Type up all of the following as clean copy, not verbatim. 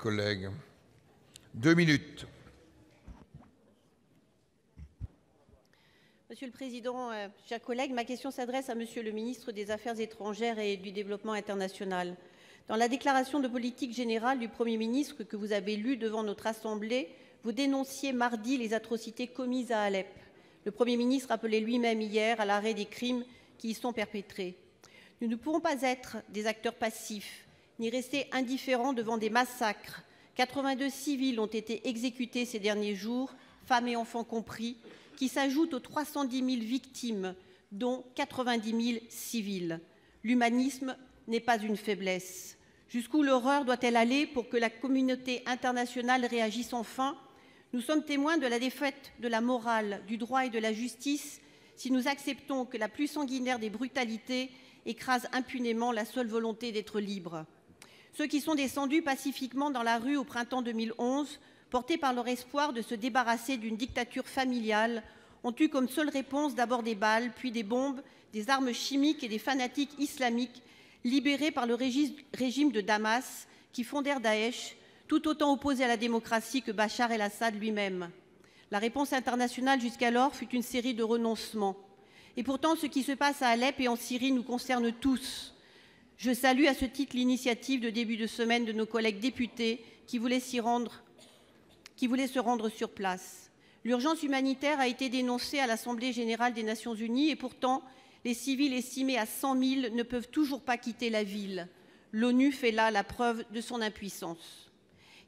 collègue. 2 minutes. Monsieur le Président, chers collègues, ma question s'adresse à Monsieur le ministre des Affaires étrangères et du Développement international. Dans la déclaration de politique générale du Premier ministre que vous avez lue devant notre Assemblée, vous dénonciez mardi les atrocités commises à Alep. Le Premier ministre appelait lui-même hier à l'arrêt des crimes qui y sont perpétrés. Nous ne pouvons pas être des acteurs passifs, ni rester indifférents devant des massacres. 82 civils ont été exécutés ces derniers jours, femmes et enfants compris, qui s'ajoutent aux 310 000 victimes, dont 90 000 civils. L'humanisme n'est pas une faiblesse. Jusqu'où l'horreur doit-elle aller pour que la communauté internationale réagisse enfin? Nous sommes témoins de la défaite de la morale, du droit et de la justice si nous acceptons que la plus sanguinaire des brutalités écrase impunément la seule volonté d'être libre. Ceux qui sont descendus pacifiquement dans la rue au printemps 2011, portés par leur espoir de se débarrasser d'une dictature familiale, ont eu comme seule réponse d'abord des balles, puis des bombes, des armes chimiques et des fanatiques islamiques libérés par le régime de Damas qui fondèrent Daesh, tout autant opposé à la démocratie que Bachar el-Assad lui-même. La réponse internationale jusqu'alors fut une série de renoncements. Et pourtant, ce qui se passe à Alep et en Syrie nous concerne tous. Je salue à ce titre l'initiative de début de semaine de nos collègues députés qui voulaient se rendre sur place. L'urgence humanitaire a été dénoncée à l'Assemblée générale des Nations unies et pourtant, les civils estimés à 100 000 ne peuvent toujours pas quitter la ville. L'ONU fait là la preuve de son impuissance.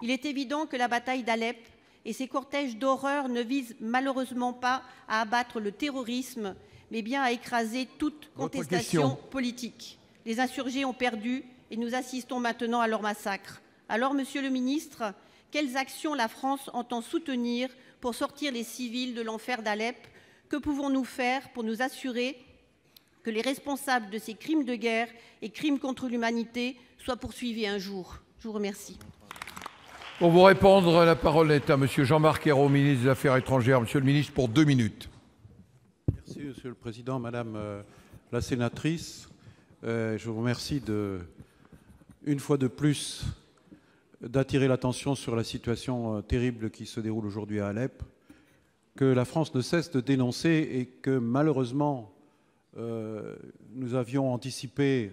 Il est évident que la bataille d'Alep et ses cortèges d'horreur ne visent malheureusement pas à abattre le terrorisme, mais bien à écraser toute contestation politique. Les insurgés ont perdu et nous assistons maintenant à leur massacre. Alors, Monsieur le ministre, quelles actions la France entend soutenir pour sortir les civils de l'enfer d'Alep? Que pouvons-nous faire pour nous assurer que les responsables de ces crimes de guerre et crimes contre l'humanité soient poursuivis un jour? Je vous remercie. Pour vous répondre, la parole est à Monsieur Jean-Marc Ayrault, ministre des Affaires étrangères. Monsieur le ministre, pour 2 minutes. Merci, Monsieur le Président. Madame la sénatrice, je vous remercie une fois de plus d'attirer l'attention sur la situation terrible qui se déroule aujourd'hui à Alep, que la France ne cesse de dénoncer et que malheureusement nous avions anticipé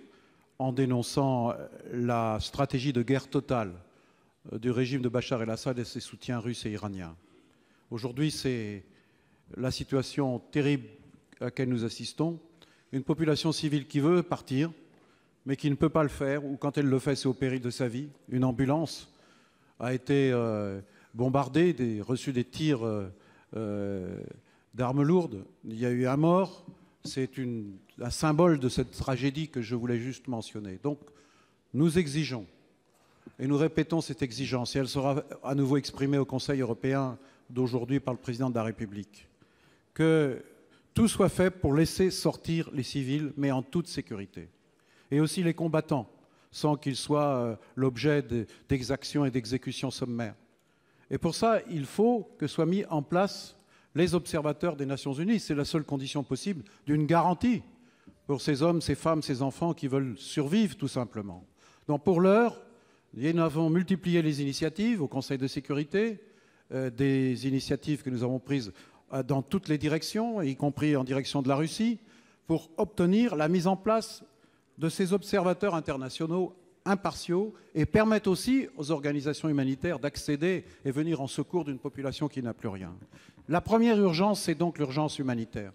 en dénonçant la stratégie de guerre totale du régime de Bachar el-Assad et ses soutiens russes et iraniens. Aujourd'hui, c'est la situation terrible à laquelle nous assistons. Une population civile qui veut partir, mais qui ne peut pas le faire, ou quand elle le fait, c'est au péril de sa vie. Une ambulance a été bombardée, reçu des tirs d'armes lourdes. Il y a eu un mort. C'est un symbole de cette tragédie que je voulais juste mentionner. Donc, nous exigeons, et nous répétons cette exigence, et elle sera à nouveau exprimée au Conseil européen d'aujourd'hui par le Président de la République, que tout soit fait pour laisser sortir les civils, mais en toute sécurité. Et aussi les combattants, sans qu'ils soient l'objet d'exactions et d'exécutions sommaires. Et pour ça, il faut que soient mis en place les observateurs des Nations Unies. C'est la seule condition possible d'une garantie pour ces hommes, ces femmes, ces enfants qui veulent survivre tout simplement. Donc pour l'heure, nous avons multiplié les initiatives au Conseil de sécurité, des initiatives que nous avons prises dans toutes les directions, y compris en direction de la Russie, pour obtenir la mise en place de ces observateurs internationaux impartiaux et permettre aussi aux organisations humanitaires d'accéder et venir en secours d'une population qui n'a plus rien. La première urgence, c'est donc l'urgence humanitaire.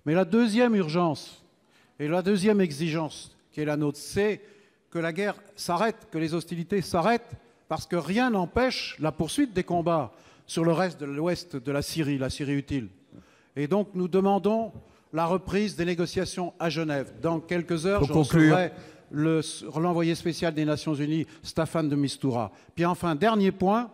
Mais la deuxième urgence et la deuxième exigence qui est la nôtre, c'est que la guerre s'arrête, que les hostilités s'arrêtent, parce que rien n'empêche la poursuite des combats sur le reste de l'ouest de la Syrie utile. Et donc nous demandons la reprise des négociations à Genève. Dans quelques heures, je recevrai l'envoyé spécial des Nations Unies, Staffan de Mistura. Puis enfin, dernier point,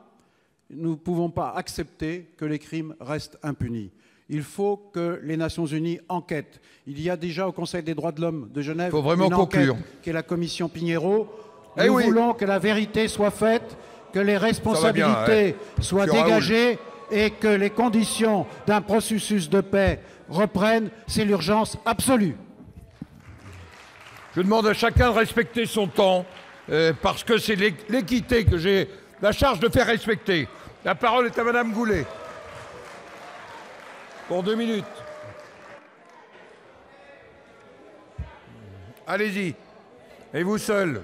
nous ne pouvons pas accepter que les crimes restent impunis. Il faut que les Nations Unies enquêtent. Il y a déjà au Conseil des droits de l'homme de Genève une enquête qui est la commission Pinheiro. Nous voulons que la vérité soit faite, que les responsabilités soient dégagées et que les conditions d'un processus de paix reprennent. C'est l'urgence absolue. Je demande à chacun de respecter son temps, parce que c'est l'équité que j'ai la charge de faire respecter. La parole est à Madame Goulet. Pour 2 minutes. Allez-y. Et vous seul.